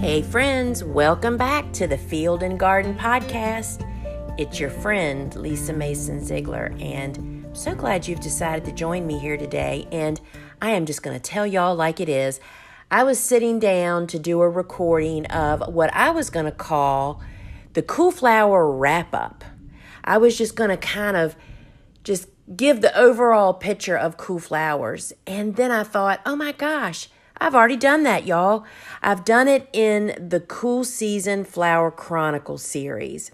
Hey friends, welcome back to the Field and Garden Podcast. It's your friend, Lisa Mason Ziegler, and I'm so glad you've decided to join me here today. And I am just going to tell y'all like it is. I was sitting down to do a recording of what I was going to call the Cool Flower Wrap-Up. I was just going to kind of just give the overall picture of cool flowers. And then I thought, oh my gosh, I've already done that, y'all. I've done it in the Cool Season Flower Chronicles series.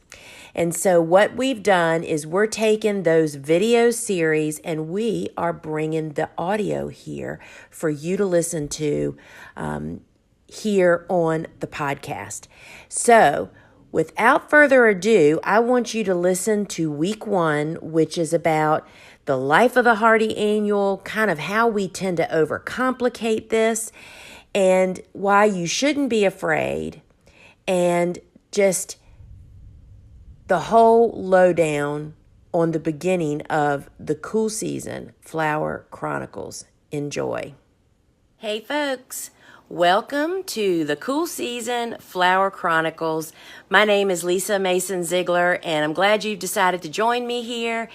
And so what we've done is we're taking those video series and we are bringing the audio here for you to listen to here on the podcast. So without further ado, I want you to listen to week 1, which is about the life of the Hearty Annual, kind of how we tend to overcomplicate this, and why you shouldn't be afraid, and just the whole lowdown on the beginning of the Cool Season Flower Chronicles. Enjoy. Hey folks, welcome to the Cool Season Flower Chronicles. My name is Lisa Mason Ziegler, and I'm glad you've decided to join me here.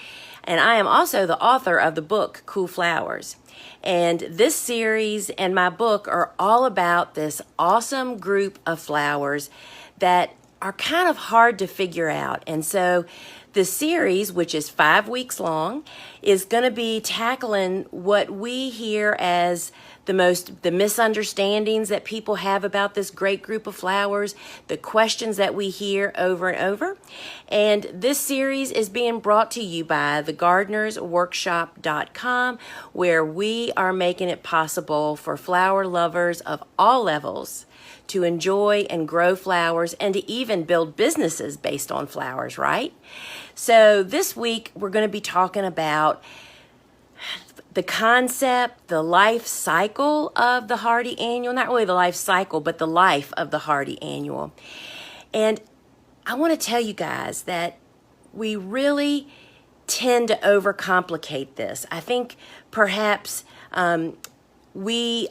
And I am also the author of the book, Cool Flowers. And this series and my book are all about this awesome group of flowers that are kind of hard to figure out. And so the series, which is 5 weeks long, is going to be tackling what we hear as the misunderstandings that people have about this great group of flowers, the questions that we hear over and over. And this series is being brought to you by thegardenersworkshop.com, where we are making it possible for flower lovers of all levels to enjoy and grow flowers and to even build businesses based on flowers, right? So this week we're going to be talking about the concept, the life cycle of the Hearty Annual. Not really the life cycle, but the life of the Hearty Annual. And I want to tell you guys that we really tend to overcomplicate this. I think perhaps how do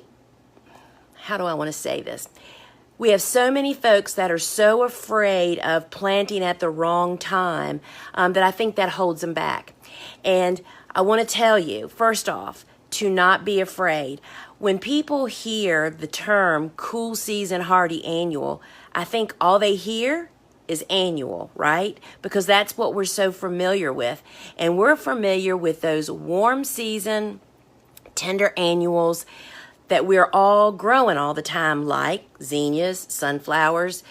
I want to say this? We have so many folks that are so afraid of planting at the wrong time that I think that holds them back. And I want to tell you, first off, to not be afraid. When people hear the term Cool Season Hearty Annual, I think all they hear is annual, right? Because that's what we're so familiar with. And we're familiar with those warm season, tender annuals that we're all growing all the time, like zinnias, sunflowers,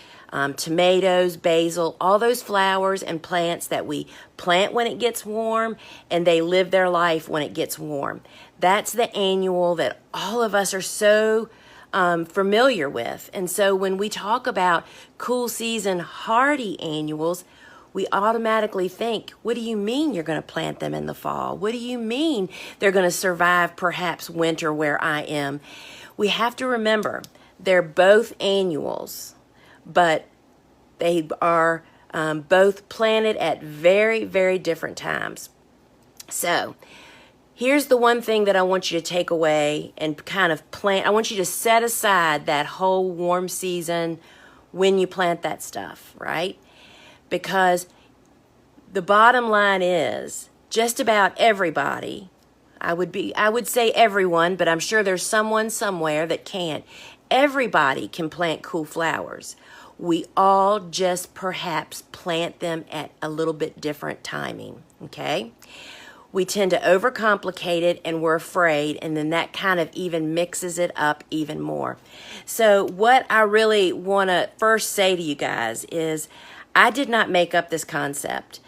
tomatoes, basil, all those flowers and plants that we plant when it gets warm and they live their life when it gets warm. That's the annual that all of us are so familiar with. And so when we talk about Cool Season Hearty Annuals, we automatically think, what do you mean you're going to plant them in the fall? What do you mean they're going to survive perhaps winter where I am? We have to remember they're both annuals, but they are both planted at very, very different times. So here's the one thing that I want you to take away and kind of plant. I want you to set aside that whole warm season when you plant that stuff, right? Because the bottom line is just about everybody, I would say everyone, but I'm sure there's someone somewhere that can't. Everybody can plant cool flowers. We all just perhaps plant them at a little bit different timing, okay? We tend to overcomplicate it and we're afraid, and then that kind of even mixes it up even more. So what I really want to first say to you guys is I did not make up this concept.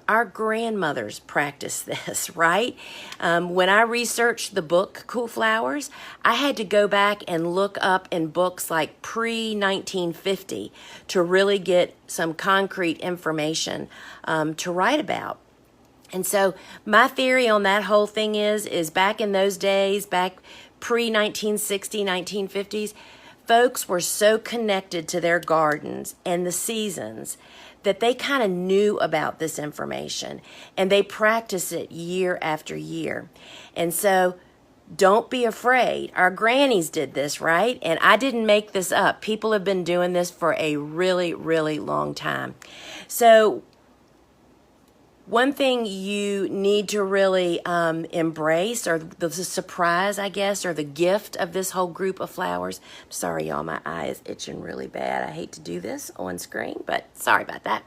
Our grandmothers practiced this, right? When I researched the book, Cool Flowers, I had to go back and look up in books like pre-1950 to really get some concrete information to write about. And so my theory on that whole thing is back in those days, back pre-1960, 1950s, folks were so connected to their gardens and the seasons that they kind of knew about this information and they practice it year after year. And so Don't be afraid. Our grannies did this, right? And I didn't make this up. People have been doing this for a really, really long time. So one thing you need to really embrace, or the surprise, I guess, or the gift of this whole group of flowers. Sorry, y'all, my eye is itching really bad. I hate to do this on screen, but sorry about that.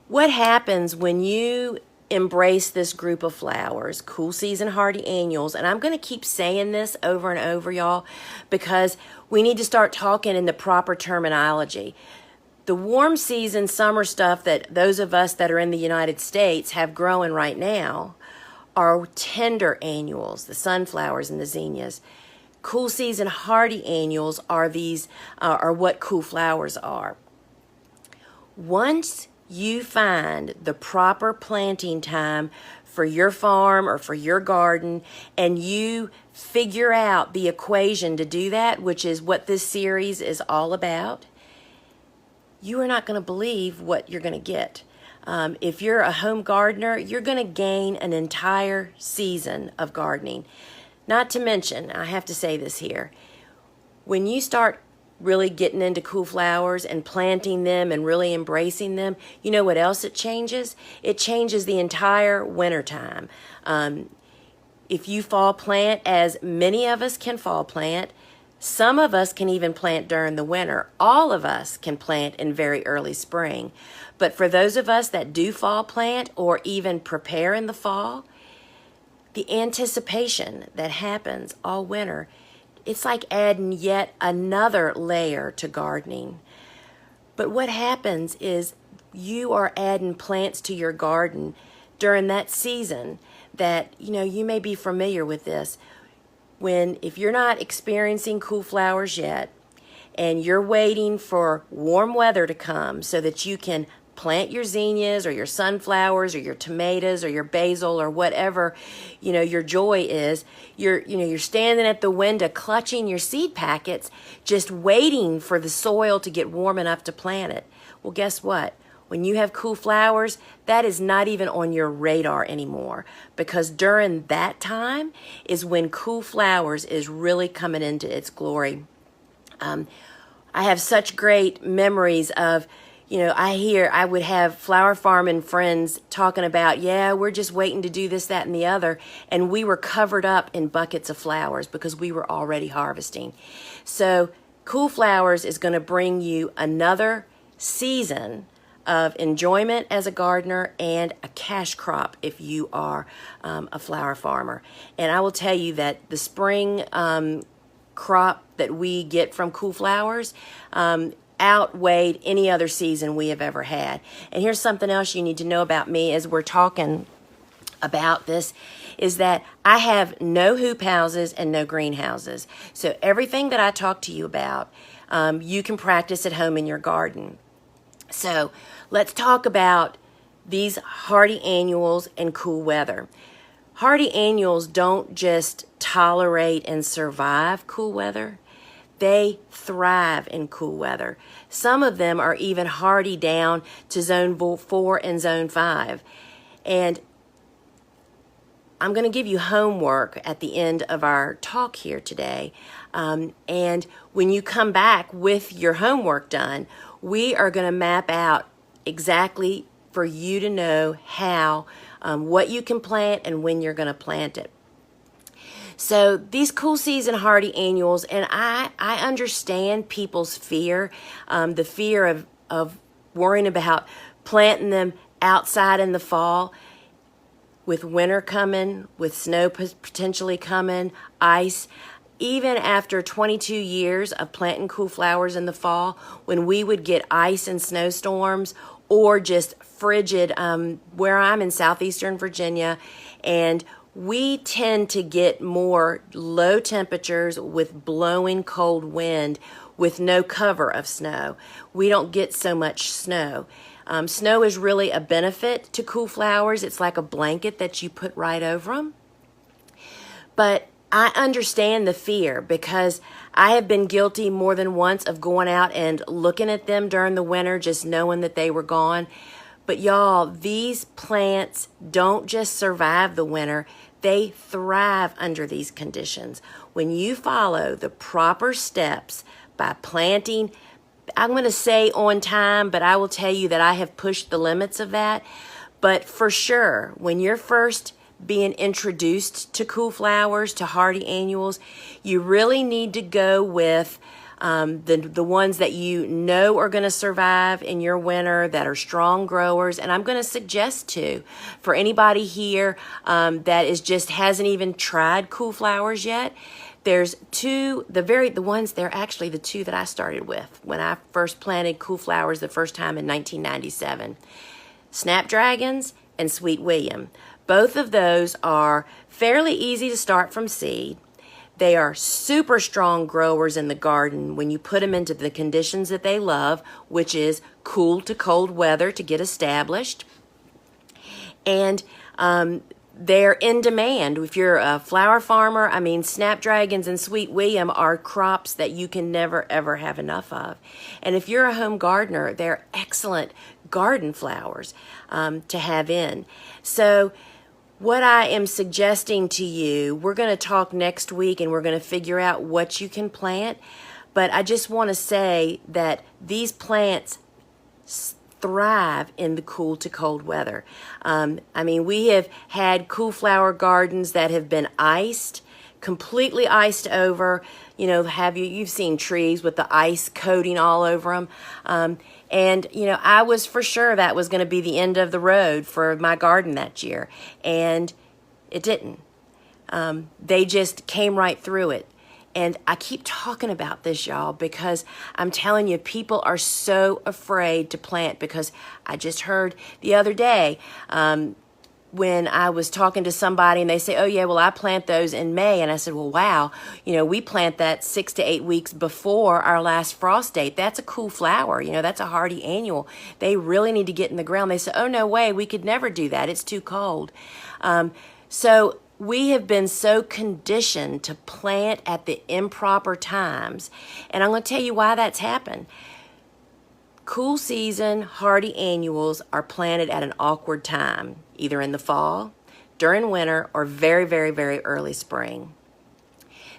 What happens when you embrace this group of flowers, cool season hardy annuals, and I'm going to keep saying this over and over, y'all, because we need to start talking in the proper terminology. The warm season summer stuff that those of us that are in the United States have growing right now are tender annuals, the sunflowers and the zinnias. Cool season hardy annuals are what cool flowers are. Once you find the proper planting time for your farm or for your garden, and you figure out the equation to do that, which is what this series is all about, you are not going to believe what you're going to get. If you're a home gardener, you're going to gain an entire season of gardening. Not to mention, I have to say this here, when you start really getting into cool flowers and planting them and really embracing them, you know what else it changes? It changes the entire winter time. If you fall plant, as many of us can fall plant, some of us can even plant during the winter. All of us can plant in very early spring. But for those of us that do fall plant or even prepare in the fall, the anticipation that happens all winter, it's like adding yet another layer to gardening. But what happens is you are adding plants to your garden during that season that, you may be familiar with this. If you're not experiencing cool flowers yet, and you're waiting for warm weather to come so that you can plant your zinnias or your sunflowers or your tomatoes or your basil or whatever, your joy is, you're standing at the window clutching your seed packets, just waiting for the soil to get warm enough to plant it. Well, guess what? When you have cool flowers, that is not even on your radar anymore, because during that time is when cool flowers is really coming into its glory. I have such great memories of, I would have flower farming friends talking about, we're just waiting to do this, that, and the other. And we were covered up in buckets of flowers because we were already harvesting. So cool flowers is going to bring you another season of enjoyment as a gardener and a cash crop if you are a flower farmer. And I will tell you that the spring crop that we get from cool flowers outweighed any other season we have ever had. And here's something else you need to know about me as we're talking about this, is that I have no hoop houses and no greenhouses. So everything that I talk to you about, you can practice at home in your garden. So let's talk about these hardy annuals and cool weather. Hardy annuals don't just tolerate and survive cool weather. They thrive in cool weather. Some of them are even hardy down to zone 4 and zone 5. And I'm going to give you homework at the end of our talk here today. And when you come back with your homework done, we are going to map out exactly for you to know how, what you can plant and when you're going to plant it. So these cool season hardy annuals, and I understand people's fear, the fear of worrying about planting them outside in the fall, with winter coming, with snow potentially coming, ice. Even after 22 years of planting cool flowers in the fall, when we would get ice and snowstorms or just frigid, where I'm in southeastern Virginia, and we tend to get more low temperatures with blowing cold wind with no cover of snow. We don't get so much snow. Snow is really a benefit to cool flowers. It's like a blanket that you put right over them. But I understand the fear, because I have been guilty more than once of going out and looking at them during the winter, just knowing that they were gone. But y'all, these plants don't just survive the winter, They thrive under these conditions. When you follow the proper steps by planting, I'm going to say on time, but I will tell you that I have pushed the limits of that. But for sure, when you're first being introduced to cool flowers, to hardy annuals, you really need to go with the ones that you know are going to survive in your winter, that are strong growers. And I'm going to suggest too, for anybody here that is just hasn't even tried cool flowers yet, there's two, they're actually the two that I started with when I first planted cool flowers the first time in 1997. Snapdragons and Sweet William. Both of those are fairly easy to start from seed. They are super strong growers in the garden when you put them into the conditions that they love, which is cool to cold weather to get established. And they're in demand. If you're a flower farmer, I mean, Snapdragons and Sweet William are crops that you can never, ever have enough of. And if you're a home gardener, they're excellent garden flowers to have in. So what I am suggesting to you, we're going to talk next week and we're going to figure out what you can plant. But I just want to say that these plants thrive in the cool to cold weather. I mean, we have had cool flower gardens that have been iced, completely iced over. You know, you've seen trees with the ice coating all over them. And, you know, I was for sure that was going to be the end of the road for my garden that year. And it didn't. They just came right through it. And I keep talking about this, y'all, because I'm telling you, people are so afraid to plant, because I just heard the other day when I was talking to somebody and they say, oh yeah, well, I plant those in May. And I said, well, wow, you know, we plant that 6 to 8 weeks before our last frost date. That's a cool flower. You know, that's a hardy annual. They really need to get in the ground. They said, oh, no way, we could never do that. It's too cold. So we have been so conditioned to plant at the improper times. And I'm going to tell you why that's happened. Cool season hardy annuals are planted at an awkward time, either in the fall, during winter, or very, very, very early spring.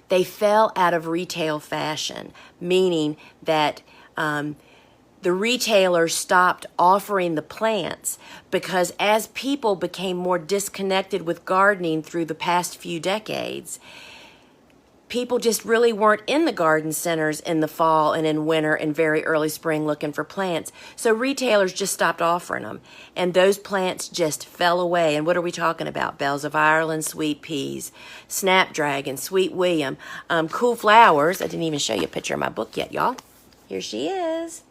They fell out of retail fashion, meaning that the retailers stopped offering the plants because as people became more disconnected with gardening through the past few decades, people just really weren't in the garden centers in the fall and in winter and very early spring looking for plants. So retailers just stopped offering them. And those plants just fell away. And what are we talking about? Bells of Ireland, sweet peas, Snapdragon, Sweet William, cool flowers. I didn't even show you a picture of my book yet, y'all. Here she is.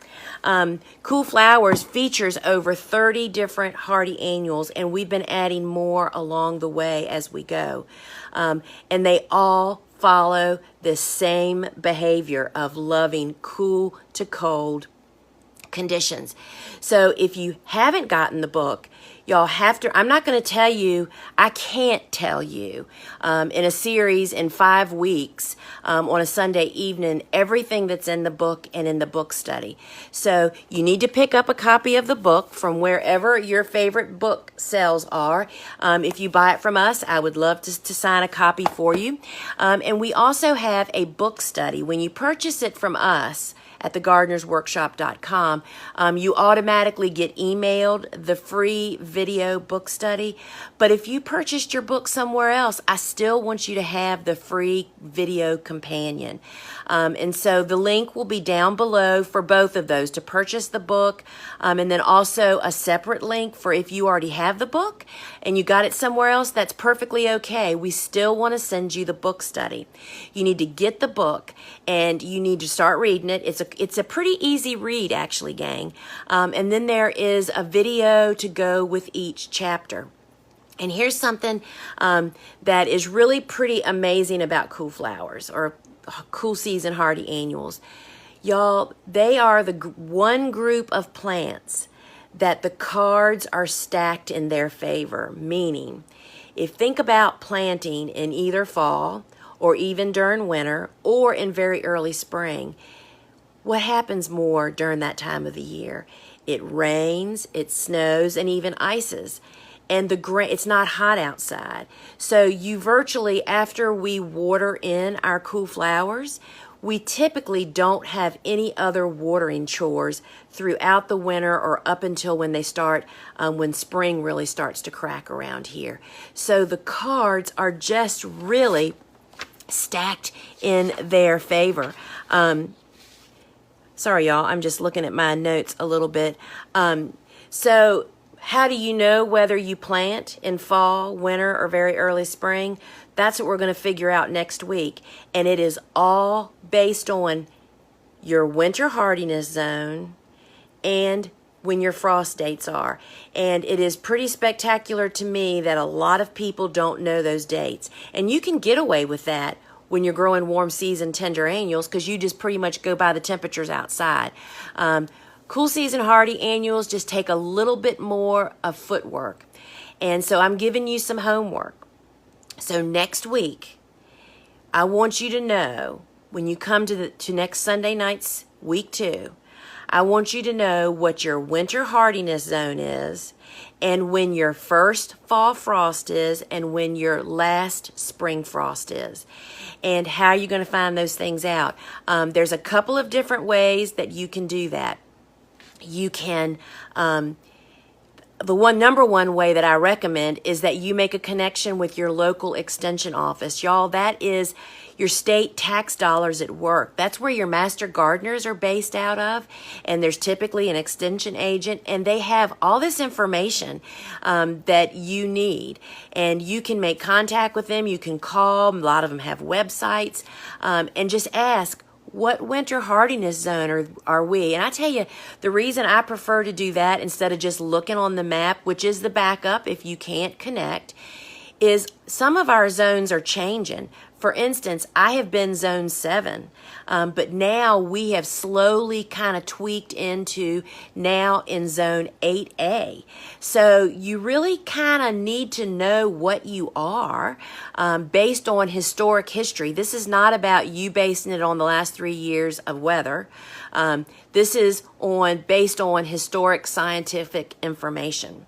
Cool Flowers features over 30 different hardy annuals, and we've been adding more along the way as we go. And they all follow the same behavior of loving cool to cold conditions. So if you haven't gotten the book, y'all have to, I'm not going to tell you, I can't tell you in a series in 5 weeks on a Sunday evening, everything that's in the book and in the book study. So you need to pick up a copy of the book from wherever your favorite book sales are. If you buy it from us, I would love to sign a copy for you. And we also have a book study. When you purchase it from us, at thegardenersworkshop.com, you automatically get emailed the free video book study. But if you purchased your book somewhere else, I still want you to have the free video companion. And so the link will be down below for both of those to purchase the book, and then also a separate link for if you already have the book and you got it somewhere else, that's perfectly okay. We still want to send you the book study. You need to get the book and you need to start reading it. It's a pretty easy read, actually, gang. And then there is a video to go with each chapter. And here's something that is really pretty amazing about cool flowers or cool season hardy annuals. Y'all, they are the one group of plants that the cards are stacked in their favor. Meaning, think about planting in either fall or even during winter or in very early spring, what happens more during that time of the year? It rains, it snows, and even ices. and it's not hot outside. So you virtually, after we water in our cool flowers, we typically don't have any other watering chores throughout the winter or up until when they start, when spring really starts to crack around here. So the cards are just really stacked in their favor. Sorry, y'all, I'm just looking at my notes a little bit. So how do you know whether you plant in fall, winter, or very early spring? That's what we're going to figure out next week. And it is all based on your winter hardiness zone and when your frost dates are. And it is pretty spectacular to me that a lot of people don't know those dates. And you can get away with that when you're growing warm season tender annuals, because you just pretty much go by the temperatures outside. Cool season hardy annuals just take a little bit more of footwork. And so I'm giving you some homework. So next week, I want you to know, when you come to next Sunday night's week 2, I want you to know what your winter hardiness zone is, and when your first fall frost is, and when your last spring frost is, and how you're going to find those things out. There's a couple of different ways that you can do that. You can, the number one way that I recommend is that you make a connection with your local extension office. Y'all, that is your state tax dollars at work. That's where your master gardeners are based out of, and there's typically an extension agent, and they have all this information that you need, and you can make contact with them. You can call. A lot of them have websites, and just ask, what winter hardiness zone are we? And I tell you, the reason I prefer to do that instead of just looking on the map, which is the backup if you can't connect, is some of our zones are changing. For instance, I have been zone 7, but now we have slowly kind of tweaked into now in zone 8A. So you really kind of need to know what you are based on historic history. This is not about you basing it on the last 3 years of weather. This is based on historic scientific information.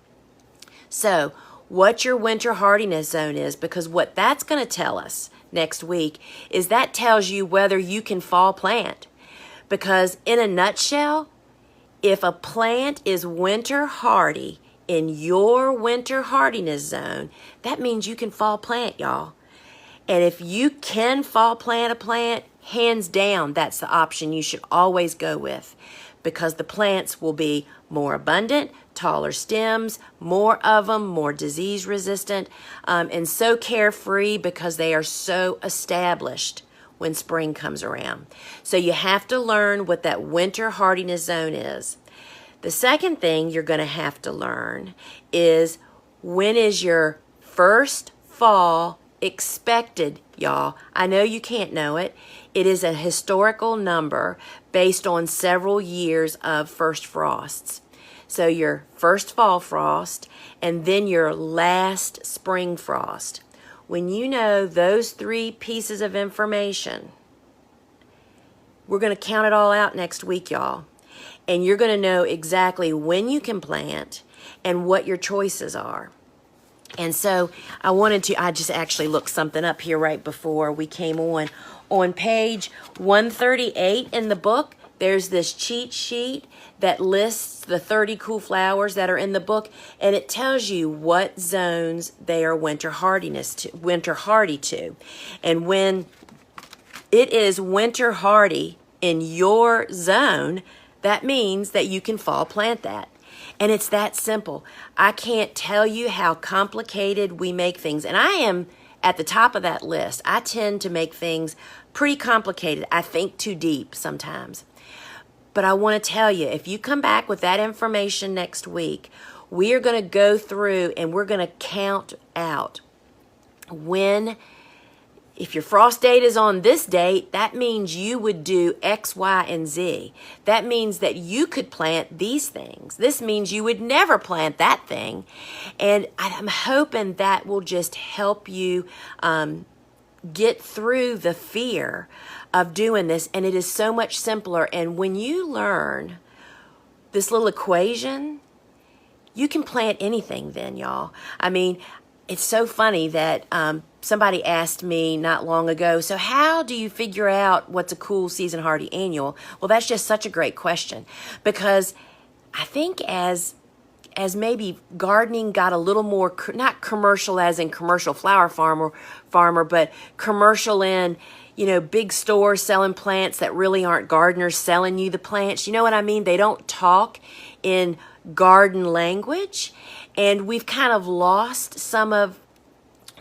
So what your winter hardiness zone is, because what that's going to tell us next week is that tells you whether you can fall plant. Because in a nutshell, if a plant is winter hardy in your winter hardiness zone, that means you can fall plant, y'all. And if you can fall plant a plant, hands down, that's the option you should always go with, because the plants will be more abundant, taller stems, more of them, more disease resistant, and so carefree because they are so established when spring comes around. So you have to learn what that winter hardiness zone is. The second thing you're going to have to learn is, when is your first fall expected, y'all? I know you can't know it. It is a historical number based on several years of first frosts. So your first fall frost and then your last spring frost. When you know those 3 pieces of information, we're going to count it all out next week, y'all. And you're going to know exactly when you can plant and what your choices are. And so I just actually looked something up here right before we came on. On page 138 in the book, there's this cheat sheet that lists the 30 cool flowers that are in the book, and it tells you what zones they are winter hardy to. And when it is winter hardy in your zone, that means that you can fall plant that. And it's that simple. I can't tell you how complicated we make things. And I am at the top of that list. I tend to make things pretty complicated. I think too deep sometimes. But I want to tell you, if you come back with that information next week, we are going to go through and we're going to count out if your frost date is on this date, that means you would do X, Y, and Z. That means that you could plant these things. This means you would never plant that thing. And I'm hoping that will just help you get through the fear of doing this. And it is so much simpler. And when you learn this little equation, you can plant anything then, y'all. I mean, it's so funny that somebody asked me not long ago, so how do you figure out what's a cool season hardy annual? Well, that's just such a great question, because I think as maybe gardening got a little more, not commercial as in commercial flower farmer, but commercial in, big stores selling plants that really aren't gardeners selling you the plants. You know what I mean? They don't talk in garden language, and we've kind of lost some of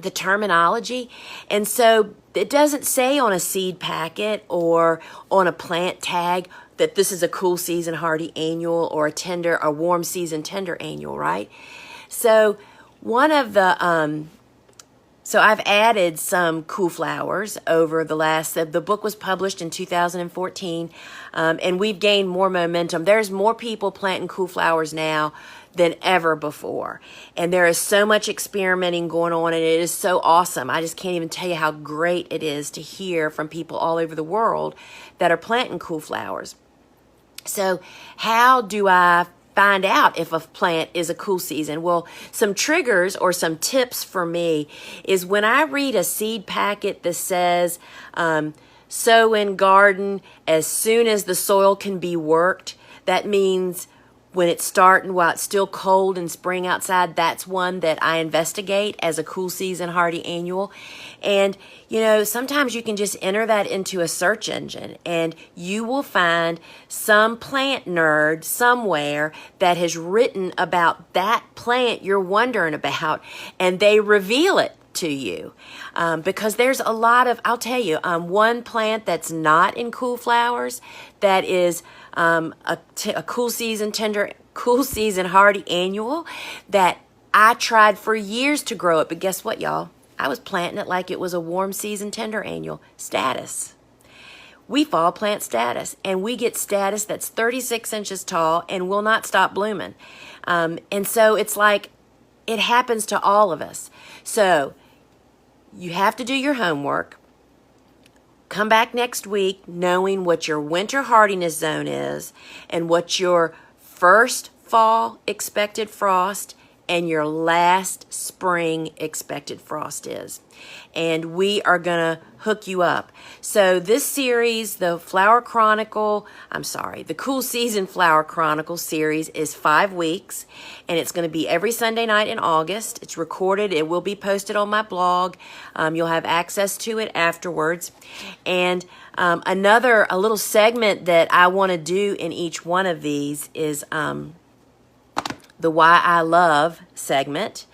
the terminology. And so it doesn't say on a seed packet or on a plant tag that this is a cool season hardy annual or a warm season tender annual, right? So one of the so I've added some cool flowers over the book was published in 2014, and we've gained more momentum. There's more people planting cool flowers now than ever before. And there is so much experimenting going on, and it is so awesome. I just can't even tell you how great it is to hear from people all over the world that are planting cool flowers. So how do I find out if a plant is a cool season? Well, some triggers or some tips for me is when I read a seed packet that says, sow in garden as soon as the soil can be worked, that means when it's starting, while it's still cold and spring outside, that's one that I investigate as a cool season hardy annual. And, sometimes you can just enter that into a search engine and you will find some plant nerd somewhere that has written about that plant you're wondering about, and they reveal it to you. Because there's a lot of, I'll tell you, one plant that's not in cool flowers that is a cool season hardy annual that I tried for years to grow it, but guess what, y'all? I was planting it like it was a warm season tender annual. Statice. We fall plant statice, and we get statice that's 36 inches tall and will not stop blooming. And so it's like it happens to all of us. So you have to do your homework. Come back next week knowing what your winter hardiness zone is and what your first fall expected frost and your last spring expected frost is. And we are going to hook you up. So this series, the Cool Season Flower Chronicle series is 5 weeks, and it's going to be every Sunday night in August. It's recorded. It will be posted on my blog. You'll have access to it afterwards. And a little segment that I want to do in each one of these is the Why I Love segment.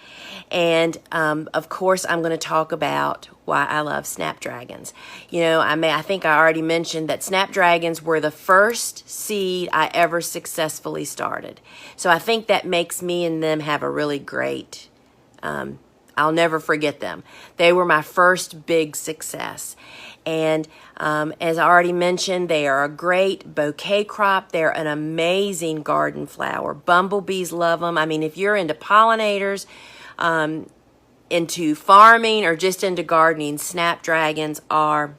And, of course, I'm going to talk about why I love Snapdragons. I think I already mentioned that Snapdragons were the first seed I ever successfully started. So I think that makes me and them have a really great, I'll never forget them. They were my first big success. And as I already mentioned, they are a great bouquet crop. They're an amazing garden flower. Bumblebees love them. I mean, if you're into pollinators, into farming, or just into gardening, Snapdragons are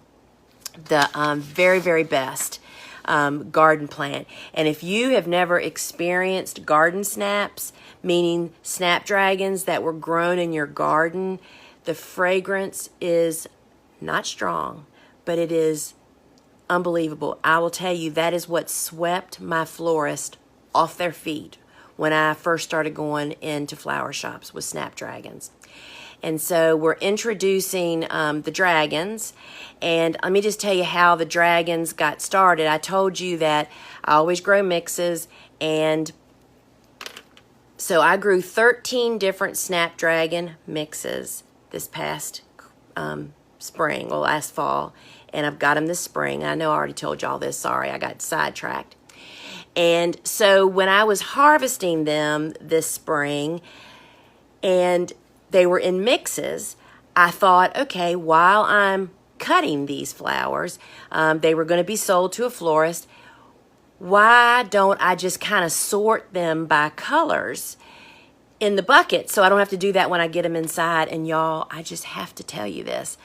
the very, very best garden plant. And if you have never experienced garden snaps, meaning Snapdragons that were grown in your garden, the fragrance is not strong, but it is unbelievable. I will tell you, that is what swept my florist off their feet when I first started going into flower shops with Snapdragons. And so we're introducing the dragons. And let me just tell you how the dragons got started. I told you that I always grow mixes. And so I grew 13 different Snapdragon mixes this past last fall. And I've got them this spring. I know I already told y'all this. Sorry, I got sidetracked. And so when I was harvesting them this spring and they were in mixes, I thought, okay, while I'm cutting these flowers, they were going to be sold to a florist. Why don't I just kind of sort them by colors in the bucket so I don't have to do that when I get them inside? And y'all, I just have to tell you this.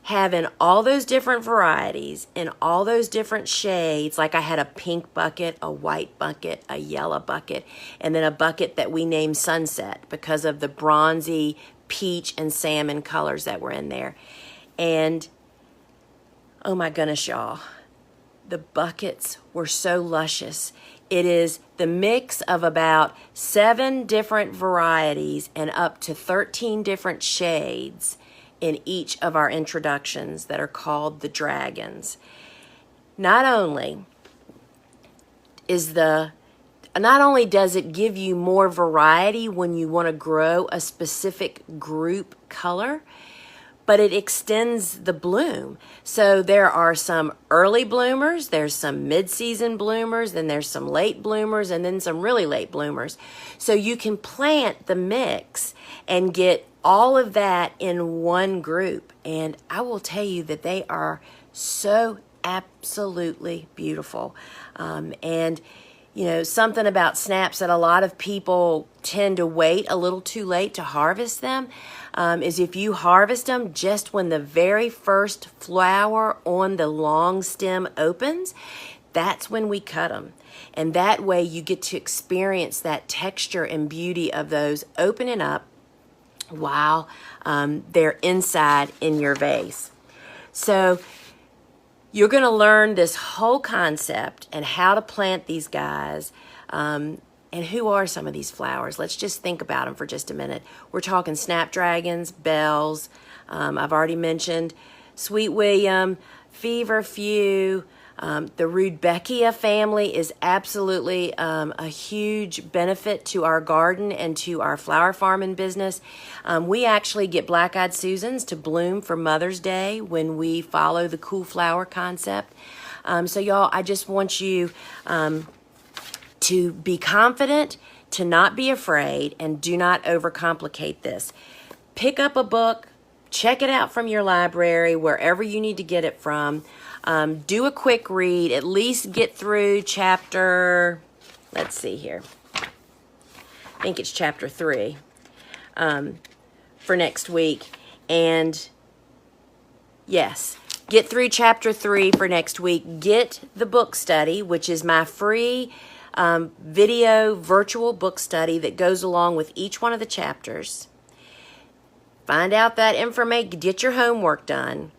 having all those different varieties in all those different shades, like I had a pink bucket, a white bucket, a yellow bucket, and then a bucket that we named Sunset because of the bronzy peach and salmon colors that were in there. And oh my goodness, y'all, the buckets were so luscious. It is the mix of about 7 different varieties and up to 13 different shades in each of our introductions that are called the Dragons. Not only does it give you more variety when you want to grow a specific group color, but it extends the bloom. So there are some early bloomers, there's some mid-season bloomers, then there's some late bloomers, and then some really late bloomers. So you can plant the mix and get all of that in one group. And I will tell you that they are so absolutely beautiful. And you know, something about snaps that a lot of people tend to wait a little too late to harvest them is if you harvest them just when the very first flower on the long stem opens, that's when we cut them. And that way you get to experience that texture and beauty of those opening up while they're inside in your vase. So you're going to learn this whole concept and how to plant these guys. And who are some of these flowers? Let's just think about them for just a minute. We're talking Snapdragons, bells. I've already mentioned Sweet William, Feverfew. The Rudbeckia family is absolutely a huge benefit to our garden and to our flower farming business. We actually get Black-Eyed Susans to bloom for Mother's Day when we follow the cool flower concept. So y'all, I just want you to be confident, to not be afraid, and do not overcomplicate this. Pick up a book, check it out from your library, wherever you need to get it from. Do a quick read, at least get through chapter, let's see here, I think it's chapter 3 for next week. And yes, get through chapter 3 for next week. Get the book study, which is my free video virtual book study that goes along with each one of the chapters. Find out that information, get your homework done.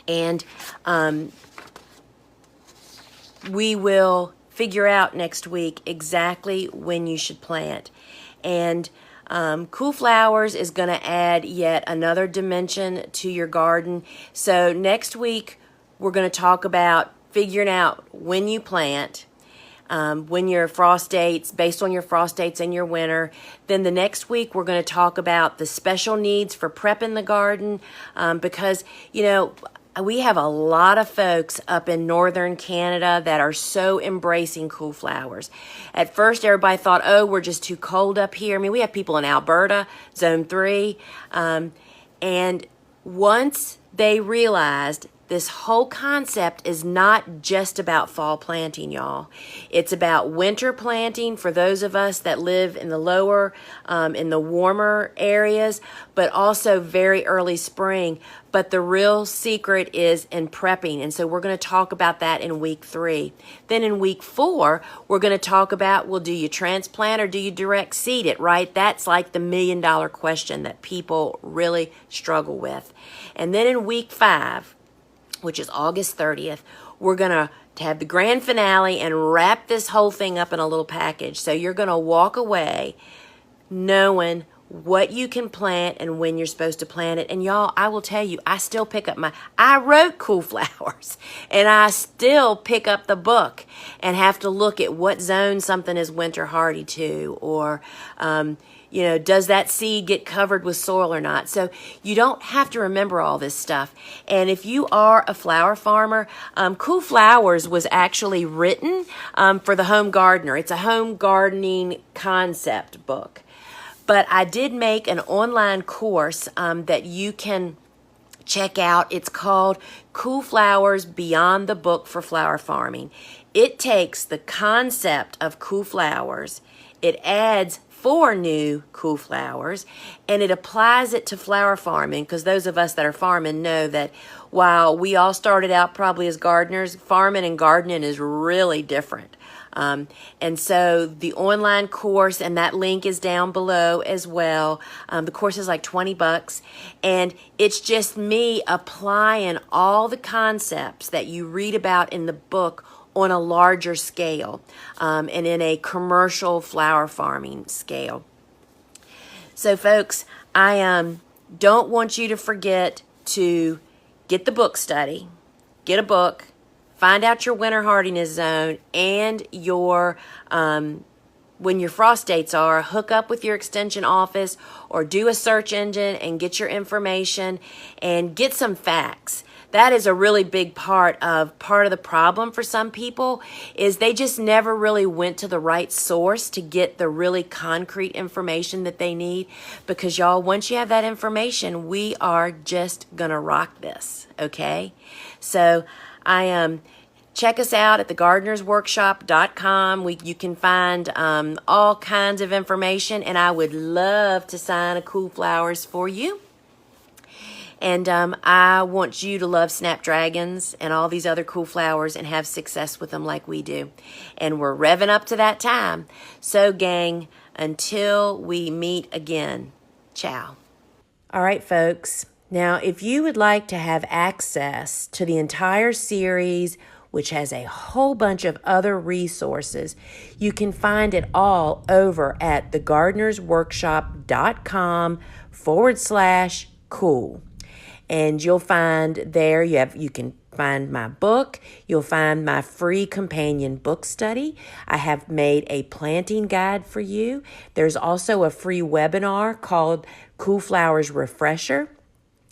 And we will figure out next week exactly when you should plant. And Cool Flowers is going to add yet another dimension to your garden. So next week, we're going to talk about figuring out when you plant, when your frost dates, based on your frost dates in your winter. Then the next week, we're going to talk about the special needs for prepping the garden because, you know, we have a lot of folks up in northern Canada that are so embracing cool flowers. At first, everybody thought, oh, we're just too cold up here. I mean, we have people in Alberta, Zone 3. And once they realized this whole concept is not just about fall planting, y'all. It's about winter planting for those of us that live in the lower, in the warmer areas, but also very early spring. But the real secret is in prepping. And so we're going to talk about that in week 3. Then in week 4, we're going to talk about, well, do you transplant or do you direct seed it, right? That's like the $1 million question that people really struggle with. And then in week 5, which is August 30th, we're going to have the grand finale and wrap this whole thing up in a little package. So you're going to walk away knowing what you can plant and when you're supposed to plant it. And y'all, I will tell you, I still pick up I wrote Cool Flowers, and I still pick up the book and have to look at what zone something is winter hardy to, or, you know, does that seed get covered with soil or not? So you don't have to remember all this stuff. And if you are a flower farmer, Cool Flowers was actually written for the home gardener. It's a home gardening concept book. But I did make an online course that you can check out. It's called Cool Flowers Beyond the Book for Flower Farming. It takes the concept of cool flowers, it adds 4 new cool flowers, and it applies it to flower farming, because those of us that are farming know that while we all started out probably as gardeners, farming and gardening is really different. And so the online course, and that link is down below as well. The course is like $20, and it's just me applying all the concepts that you read about in the book on a larger scale, and in a commercial flower farming scale. So folks, I don't want you to forget to get the book study, get a book, find out your winter hardiness zone and your when your frost dates are. Hook up with your extension office or do a search engine and get your information and get some facts. That is a really big part of the problem for some people, is they just never really went to the right source to get the really concrete information that they need. Because y'all, once you have that information, we are just gonna rock this, okay? So check us out at thegardenersworkshop.com. You can find all kinds of information, and I would love to sign a cool flowers for you. And I want you to love Snapdragons and all these other cool flowers and have success with them like we do. And we're revving up to that time. So gang, until we meet again, ciao. All right, folks. Now, if you would like to have access to the entire series, which has a whole bunch of other resources, you can find it all over at thegardenersworkshop.com/cool. And you'll find there, you can find my book. You'll find my free companion book study. I have made a planting guide for you. There's also a free webinar called Cool Flowers Refresher,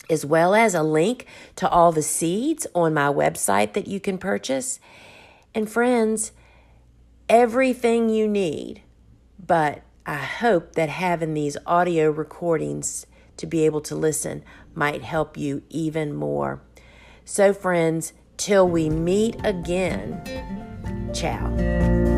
as well as a link to all the seeds on my website that you can purchase. And friends, everything you need, but I hope that having these audio recordings to be able to listen might help you even more. So friends, till we meet again, ciao.